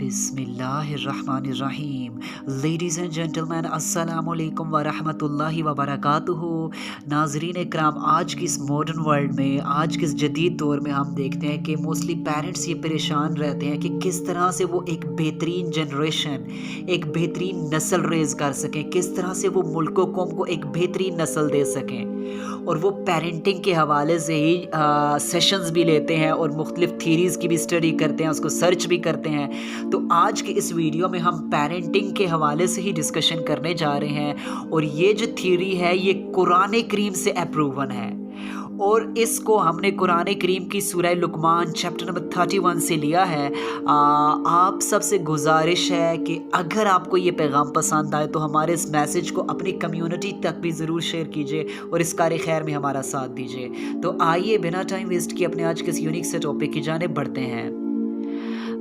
बिस्मिल्लाहिर्रहमानिर्रहीम। Ladies and gentleman, अस्सलामुअलैकुम वरहमतुल्लाहि वबरकातुहू। नाज़रीन इकराम, आज की इस मॉडर्न वर्ल्ड में, आज के इस जदीद दौर में हम देखते हैं कि मोस्टली पेरेंट्स ये परेशान रहते हैं कि किस तरह से वो एक बेहतरीन जनरेशन, एक बेहतरीन नस्ल रेज़ कर सकें, किस तरह से वो मुल्क व कौम को एक बेहतरीन नस्ल दे सकें। और वो पेरेंटिंग के हवाले से ही सेशंस भी लेते हैं और मुख्तलिफ थीरीज़ की भी स्टडी करते हैं, उसको सर्च भी करते हैं। तो आज के इस वीडियो में हम पेरेंटिंग के हवाले से ही डिस्कशन करने जा रहे हैं। और ये जो थ्योरी है ये कुरान करीम से अप्रूवन है, और इसको हमने कुरान करीम की सूरह लुकमान चैप्टर नंबर 31 से लिया है। आप सबसे गुजारिश है कि अगर आपको ये पैगाम पसंद आए तो हमारे इस मैसेज को अपनी कम्युनिटी तक भी ज़रूर शेयर कीजिए और इस कार खैर में हमारा साथ दीजिए। तो आइए बिना टाइम वेस्ट किए अपने आज के इस यूनिक से टॉपिक की जानिब बढ़ते हैं।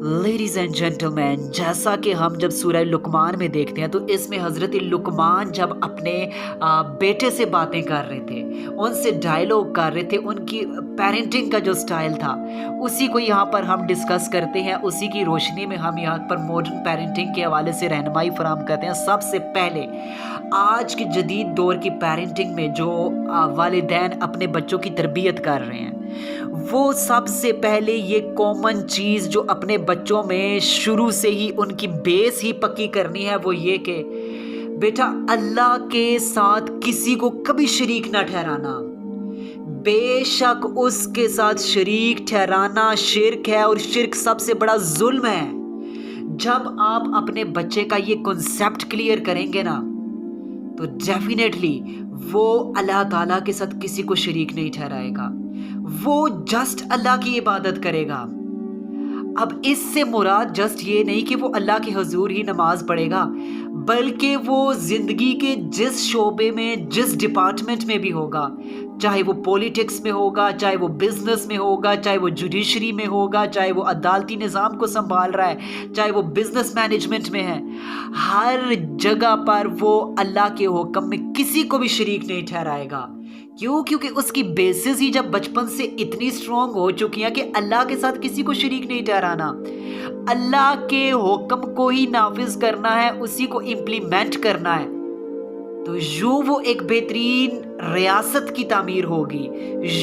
लेडीज़ एंड जेंटलमैन, जैसा कि हम जब सूरह लुकमान में देखते हैं तो इसमें हज़रत लुकमान जब अपने बेटे से बातें कर रहे थे, उनसे डायलॉग कर रहे थे, उनकी पेरेंटिंग का जो स्टाइल था उसी को यहाँ पर हम डिस्कस करते हैं। उसी की रोशनी में हम यहाँ पर मॉडर्न पेरेंटिंग के हवाले से रहनुमाई फराहम करते हैं। सबसे पहले आज के जदीद दौर की पेरेंटिंग में जो वालिदैन अपने बच्चों की तरबियत कर रहे हैं, वो सबसे पहले ये कॉमन चीज़ जो अपने बच्चों में शुरू से ही उनकी बेस ही पक्की करनी है, वो ये कि बेटा अल्लाह के साथ किसी को कभी शरीक ना ठहराना। बेशक उसके साथ शरीक ठहराना शिर्क है, और शिर्क सबसे बड़ा जुल्म है। जब आप अपने बच्चे का ये कॉन्सेप्ट क्लियर करेंगे ना, तो डेफिनेटली वो अल्लाह ताला के साथ किसी को शरीक नहीं ठहराएगा, वो जस्ट अल्लाह की इबादत करेगा। अब इससे मुराद जस्ट ये नहीं कि वो अल्लाह के हुजूर ही नमाज पढ़ेगा, बल्कि वो ज़िंदगी के जिस शोबे में, जिस डिपार्टमेंट में भी होगा, चाहे वो पॉलिटिक्स में होगा, चाहे वो बिज़नेस में होगा, चाहे वो जुडिशरी में होगा, चाहे वो अदालती निज़ाम को संभाल रहा है, चाहे वो बिज़नेस मैनेजमेंट में है, हर जगह पर वो अल्लाह के हुक्म में किसी को भी शरीक नहीं ठहराएगा। क्यों? क्योंकि उसकी बेसिस ही जब बचपन से इतनी स्ट्रॉन्ग हो चुकी है कि अल्लाह के साथ किसी को शरीक नहीं ठहराना, अल्लाह के हुक्म को ही नाफिज करना है, उसी को इम्प्लीमेंट करना है। तो यूं वो एक बेहतरीन रियासत की तामीर होगी,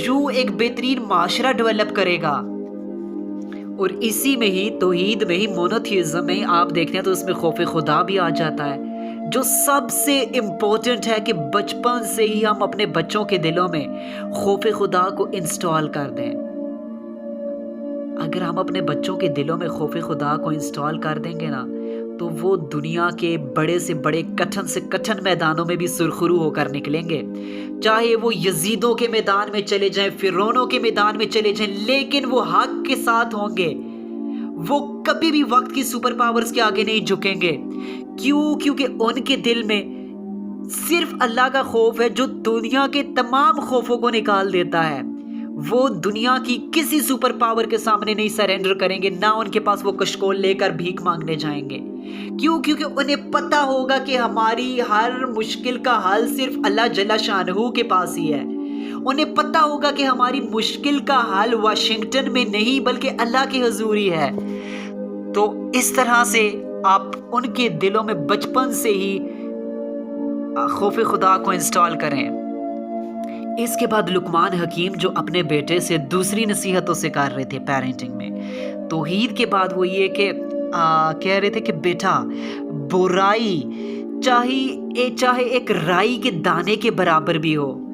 यूं एक बेहतरीन माशरा डेवलप करेगा। और इसी में ही, तौहीद में ही, मोनोथीज़म में आप देखते हैं तो उसमें खौफ खुदा भी आ जाता है, जो सबसे इम्पोर्टेंट है कि बचपन से ही हम अपने बच्चों के दिलों में खौफ खुदा को इंस्टॉल कर दें। अगर हम अपने बच्चों के दिलों में खौफ खुदा को इंस्टॉल कर देंगे ना, तो वो दुनिया के बड़े से बड़े कठिन से कठिन मैदानों में भी सुरखरू होकर निकलेंगे। चाहे वो यजीदों के मैदान में चले जाएं, फिरौनों के मैदान में चले जाएं, लेकिन वो हक के साथ होंगे। वो कभी भी वक्त की सुपर पावर्स के आगे नहीं झुकेंगे। क्यों? क्योंकि उनके दिल में सिर्फ अल्लाह का खौफ है, जो दुनिया के तमाम खौफों को निकाल देता है। वो दुनिया की किसी सुपर पावर के सामने नहीं सरेंडर करेंगे, ना उनके पास वो कशकोल लेकर भीख मांगने जाएंगे। क्यों? क्योंकि उन्हें पता होगा कि हमारी हर मुश्किल का हल सिर्फ अल्लाह जल्ला शानहू के पास ही है। उन्हें पता होगा कि हमारी मुश्किल का हल वाशिंगटन में नहीं बल्कि अल्लाह के हुजूर ही है। तो इस तरह से आप उनके दिलों में बचपन से ही खौफ खुदा को इंस्टॉल करें। इसके बाद लुकमान हकीम जो अपने बेटे से दूसरी नसीहतों से कर रहे थे पेरेंटिंग में, तौहीद के बाद वो ये कि कह रहे थे कि बेटा बुराई चाहे एक राई के दाने के बराबर भी हो,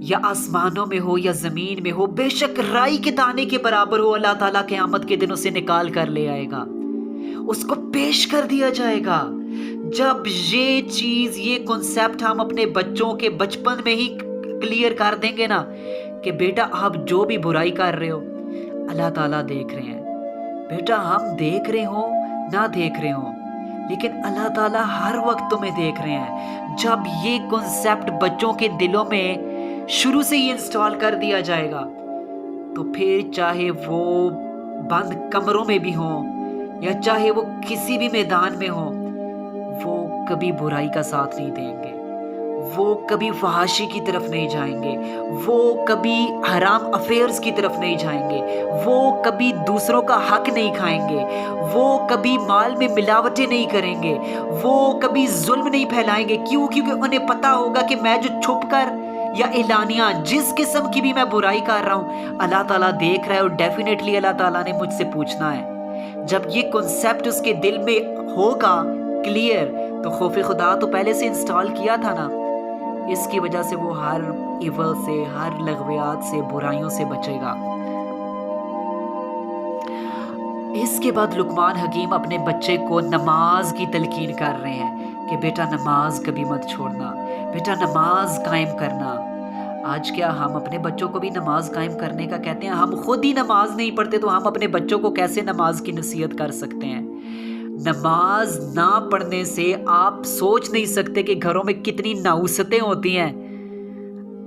या आसमानों में हो या जमीन में हो, बेशक राई के दाने के बराबर हो, अल्लाह ताला क़यामत के दिन उसे निकाल कर ले आएगा, उसको पेश कर दिया जाएगा। जब ये चीज़, ये कॉन्सेप्ट हम अपने बच्चों के बचपन में ही क्लियर कर देंगे ना कि बेटा आप जो भी बुराई कर रहे हो अल्लाह ताला देख रहे हैं। बेटा हम देख रहे हो ना देख रहे हो, लेकिन अल्लाह ताला हर वक्त तुम्हें देख रहे हैं। जब ये कॉन्सेप्ट बच्चों के दिलों में शुरू से ही इंस्टॉल कर दिया जाएगा, तो फिर चाहे वो बंद कमरों में भी हों या चाहे वो किसी भी मैदान में हो, वो कभी बुराई का साथ नहीं देंगे, وہ کبھی فحاشی کی طرف نہیں جائیں گے، وہ کبھی حرام افیئرز کی طرف نہیں جائیں گے، وہ کبھی دوسروں کا حق نہیں کھائیں گے، وہ کبھی مال میں ملاوٹیں نہیں کریں گے، وہ کبھی ظلم نہیں پھیلائیں گے۔ کیوں؟ کیونکہ انہیں پتا ہوگا کہ میں جو چھپ کر یا اعلانیہ جس قسم کی بھی میں برائی کر رہا ہوں، اللہ تعالیٰ دیکھ رہا ہے، اور ڈیفینیٹلی اللہ تعالیٰ نے مجھ سے پوچھنا ہے۔ جب یہ کنسیپٹ اس کے دل میں ہوگا کلیئر، تو خوف خدا تو پہلے سے انسٹال کیا تھا نا، اس کی وجہ سے وہ ہر ایول سے، ہر لغویات سے، برائیوں سے بچے گا۔ اس کے بعد لقمان حکیم اپنے بچے کو نماز کی تلقین کر رہے ہیں کہ بیٹا نماز کبھی مت چھوڑنا، بیٹا نماز قائم کرنا۔ آج کیا ہم اپنے بچوں کو بھی نماز قائم کرنے کا کہتے ہیں؟ ہم خود ہی نماز نہیں پڑھتے تو ہم اپنے بچوں کو کیسے نماز کی نصیحت کر سکتے ہیں؟ نماز نہ پڑھنے سے آپ سوچ نہیں سکتے کہ گھروں میں کتنی نحوستیں ہوتی ہیں۔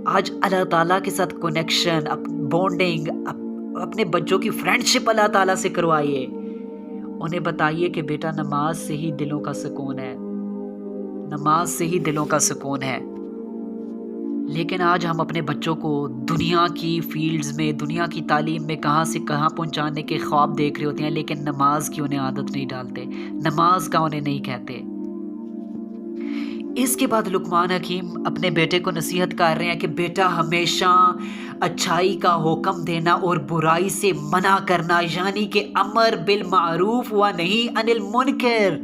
آج اللہ تعالیٰ کے ساتھ کنیکشن، بونڈنگ، اپنے بچوں کی فرینڈشپ اللہ تعالیٰ سے کروائیے۔ انہیں بتائیے کہ بیٹا نماز سے ہی دلوں کا سکون ہے، نماز سے ہی دلوں کا سکون ہے۔ لیکن آج ہم اپنے بچوں کو دنیا کی فیلڈز میں، دنیا کی تعلیم میں کہاں سے کہاں پہنچانے کے خواب دیکھ رہے ہوتے ہیں، لیکن نماز کی انہیں عادت نہیں ڈالتے، نماز کا انہیں نہیں کہتے۔ اس کے بعد لقمان حکیم اپنے بیٹے کو نصیحت کر رہے ہیں کہ بیٹا ہمیشہ اچھائی کا حکم دینا اور برائی سے منع کرنا، یعنی کہ امر بالمعروف و نہی عن المنکر،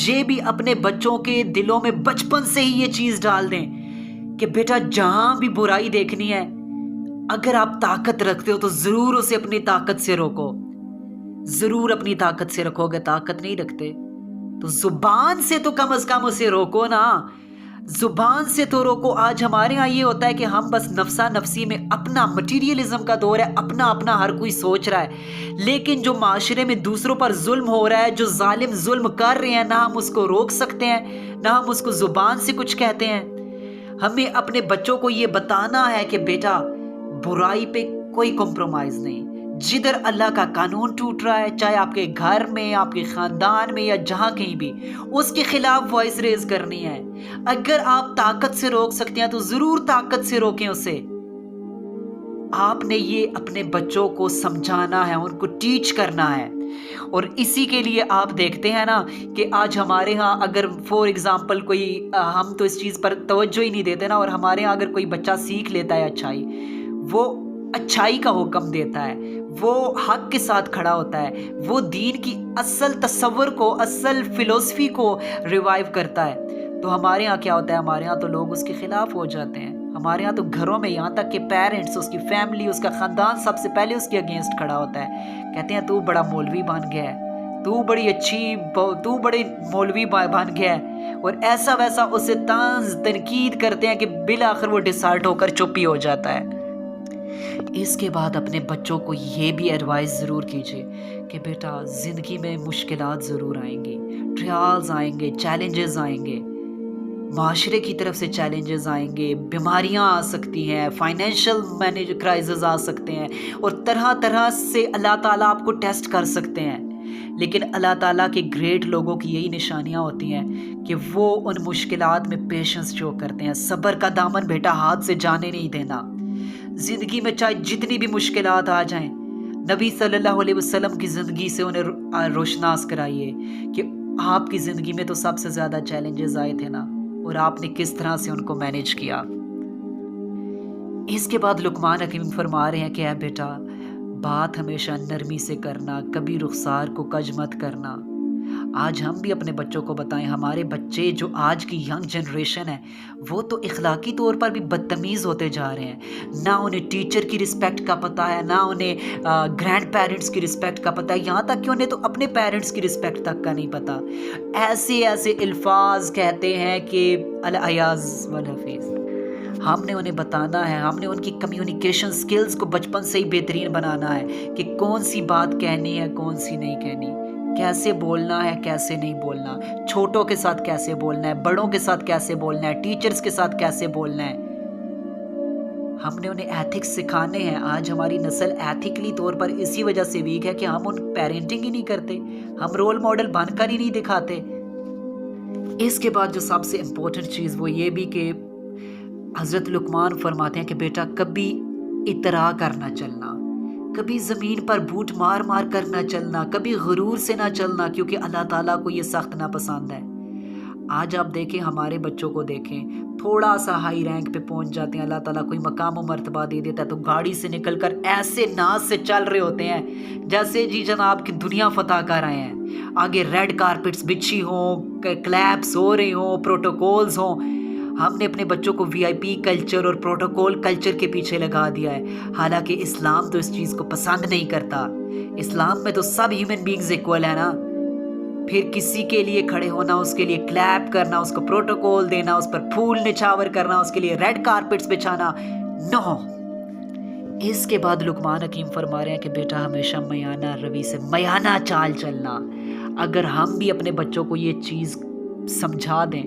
یہ بھی اپنے بچوں کے دلوں میں بچپن سے ہی یہ چیز ڈال دیں کہ بیٹا جہاں بھی برائی دیکھنی ہے، اگر آپ طاقت رکھتے ہو تو ضرور اسے اپنی طاقت سے روکو، ضرور اپنی طاقت سے رکھو گے۔ طاقت نہیں رکھتے تو زبان سے تو کم از کم اسے روکو نا، زبان سے تو روکو۔ آج ہمارے ہاں یہ ہوتا ہے کہ ہم بس نفسا نفسی میں، اپنا مٹیریلزم کا دور ہے، اپنا اپنا ہر کوئی سوچ رہا ہے، لیکن جو معاشرے میں دوسروں پر ظلم ہو رہا ہے، جو ظالم ظلم کر رہے ہیں، نہ ہم اس کو روک سکتے ہیں، نہ ہم اس کو زبان سے کچھ کہتے ہیں۔ ہمیں اپنے بچوں کو یہ بتانا ہے کہ بیٹا برائی پہ کوئی کمپرومائز نہیں، جدھر اللہ کا قانون ٹوٹ رہا ہے، چاہے آپ کے گھر میں، آپ کے خاندان میں، یا جہاں کہیں بھی، اس کے خلاف وائس ریز کرنی ہے۔ اگر آپ طاقت سے روک سکتے ہیں تو ضرور طاقت سے روکیں اسے۔ آپ نے یہ اپنے بچوں کو سمجھانا ہے، ان کو ٹیچ کرنا ہے، اور اسی کے لیے آپ دیکھتے ہیں نا کہ آج ہمارے ہاں اگر فور ایگزامپل کوئی، ہم تو اس چیز پر توجہ ہی نہیں دیتے نا، اور ہمارے ہاں اگر کوئی بچہ سیکھ لیتا ہے اچھائی، وہ اچھائی کا حکم دیتا ہے، وہ حق کے ساتھ کھڑا ہوتا ہے، وہ دین کی اصل تصور کو، اصل فلسفی کو ریوائیو کرتا ہے، تو ہمارے ہاں کیا ہوتا ہے؟ ہمارے ہاں تو لوگ اس کے خلاف ہو جاتے ہیں۔ ہمارے یہاں تو گھروں میں یہاں تک کہ پیرنٹس، اس کی فیملی، اس کا خاندان سب سے پہلے اس کے اگینسٹ کھڑا ہوتا ہے، کہتے ہیں تو بڑا مولوی بن گیا ہے، تو بڑے مولوی بن گیا ہے، اور ایسا ویسا اسے طنز تنقید کرتے ہیں کہ بالآخر وہ ڈسارٹ ہو کر چپ ہی ہو جاتا ہے۔ اس کے بعد اپنے بچوں کو یہ بھی ایڈوائز ضرور کیجیے کہ بیٹا زندگی میں مشکلات ضرور آئیں گی، ٹرائلز آئیں گے، چیلنجز آئیں گے، معاشرے کی طرف سے چیلنجز آئیں گے، بیماریاں آ سکتی ہیں، فائنینشیل کرائسس آ سکتے ہیں، اور طرح طرح سے اللہ تعالیٰ آپ کو ٹیسٹ کر سکتے ہیں۔ لیکن اللہ تعالیٰ کے گریٹ لوگوں کی یہی نشانیاں ہوتی ہیں کہ وہ ان مشکلات میں پیشنس شو کرتے ہیں، صبر کا دامن بیٹا ہاتھ سے جانے نہیں دینا۔ زندگی میں چاہے جتنی بھی مشکلات آ جائیں، نبی صلی اللہ علیہ وسلم کی زندگی سے انہیں روشناس کرائیے کہ آپ کی زندگی میں تو سب سے زیادہ چیلنجز آئے تھے نا، اور آپ نے کس طرح سے ان کو مینیج کیا۔ اس کے بعد لقمان حکیم فرما رہے ہیں کہ اے بیٹا بات ہمیشہ نرمی سے کرنا، کبھی رخسار کو کج مت کرنا۔ آج ہم بھی اپنے بچوں کو بتائیں، ہمارے بچے جو آج کی ینگ جنریشن ہے، وہ تو اخلاقی طور پر بھی بدتمیز ہوتے جا رہے ہیں، نہ انہیں ٹیچر کی رسپیکٹ کا پتہ ہے، نہ انہیں گرینڈ پیرنٹس کی رسپیکٹ کا پتہ ہے، یہاں تک کہ انہیں تو اپنے پیرنٹس کی رسپیکٹ تک کا نہیں پتہ۔ ایسے الفاظ کہتے ہیں کہ العیاذ والحفیظ۔ ہم نے انہیں بتانا ہے، ہم نے ان کی کمیونیکیشن سکلز کو بچپن سے ہی بہترین بنانا ہے کہ کون سی بات کہنی ہے، کون سی نہیں کہنی، کیسے بولنا ہے، کیسے نہیں بولنا، چھوٹوں کے ساتھ کیسے بولنا ہے، بڑوں کے ساتھ کیسے بولنا ہے، ٹیچرز کے ساتھ کیسے بولنا ہے۔ ہم نے انہیں ایتھکس سکھانے ہیں۔ آج ہماری نسل ایتھیکلی طور پر اسی وجہ سے ویک ہے کہ ہم ان پیرنٹنگ ہی نہیں کرتے، ہم رول ماڈل بن کر ہی نہیں دکھاتے۔ اس کے بعد جو سب سے امپورٹنٹ چیز وہ یہ بھی کہ हज़रत लुकमान फरमाते हैं कि बेटा कभी इतरा कर ना चलना, कभी ज़मीन पर बूट मार मार कर ना चलना, कभी गुरूर से ना चलना, क्योंकि अल्लाह ताला को ये सख्त नापसंद है। आज आप देखें, हमारे बच्चों को देखें, थोड़ा सा हाई रैंक पे पहुंच जाते हैं, अल्लाह ताला कोई मकाम और मर्तबा दे देता है तो गाड़ी से निकलकर ऐसे नाज से चल रहे होते हैं जैसे जी जनाब की दुनिया फतह कर आए हैं। आगे रेड कारपेट्स बिछी हों, क्लैप्स हो रही हों, प्रोटोकॉल्स हों। हमने अपने बच्चों को वीआईपी कल्चर और प्रोटोकॉल कल्चर के पीछे लगा दिया है, हालांकि इस्लाम तो इस चीज़ को पसंद नहीं करता। इस्लाम में तो सब ह्यूमन बींग्स इक्वल है ना। फिर किसी के लिए खड़े होना, उसके लिए क्लैप करना, उसको प्रोटोकॉल देना, उस पर फूल निछावर करना, उसके लिए रेड कारपेट्स बिछाना, नो। इसके बाद लुकमान हकीम फरमा रहे हैं कि बेटा हमेशा मयाना रवि से, मयाना चाल चलना। अगर हम भी अपने बच्चों को ये चीज़ समझा दें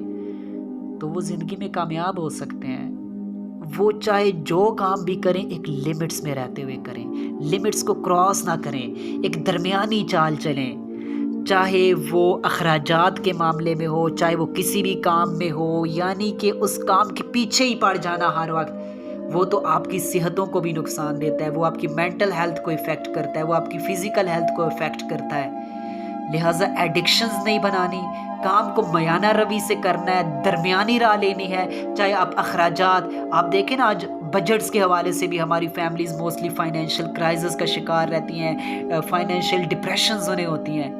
तो वो ज़िंदगी में कामयाब हो सकते हैं। वो चाहे जो काम भी करें एक लिमिट्स में रहते हुए करें, लिमिट्स को क्रॉस ना करें, एक दरमियानी चाल चलें। चाहे वो अखराजात के मामले में हो, चाहे वो किसी भी काम में हो, यानी कि उस काम के पीछे ही पड़ जाना हर वक्त, वो तो आपकी सेहतों को भी नुकसान देता है, वो आपकी मेंटल हेल्थ को इफ़ेक्ट करता है, वो आपकी फ़िज़िकल हेल्थ को इफ़ेक्ट करता है। लिहाजा एडिक्शंस नहीं बनानी, काम को मयाना रवि से करना है, दरमियानी राह लेनी है। चाहे आप अखराजात, आप देखें ना आज बजट्स के हवाले से भी हमारी फैमिलीज़ मोस्टली फाइनेंशियल क्राइसिस का शिकार रहती हैं, फाइनेंशियल डिप्रेशंस उन्हें होती हैं,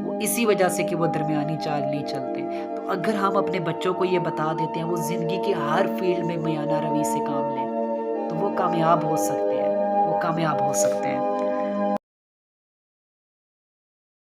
वो इसी वजह से कि वो दरमियानी चाल नहीं चलते। तो अगर हम अपने बच्चों को ये बता देते हैं वो ज़िंदगी के हर फील्ड में मयाना रवि से काम लें तो वो कामयाब हो सकते हैं, वो कामयाब हो सकते हैं।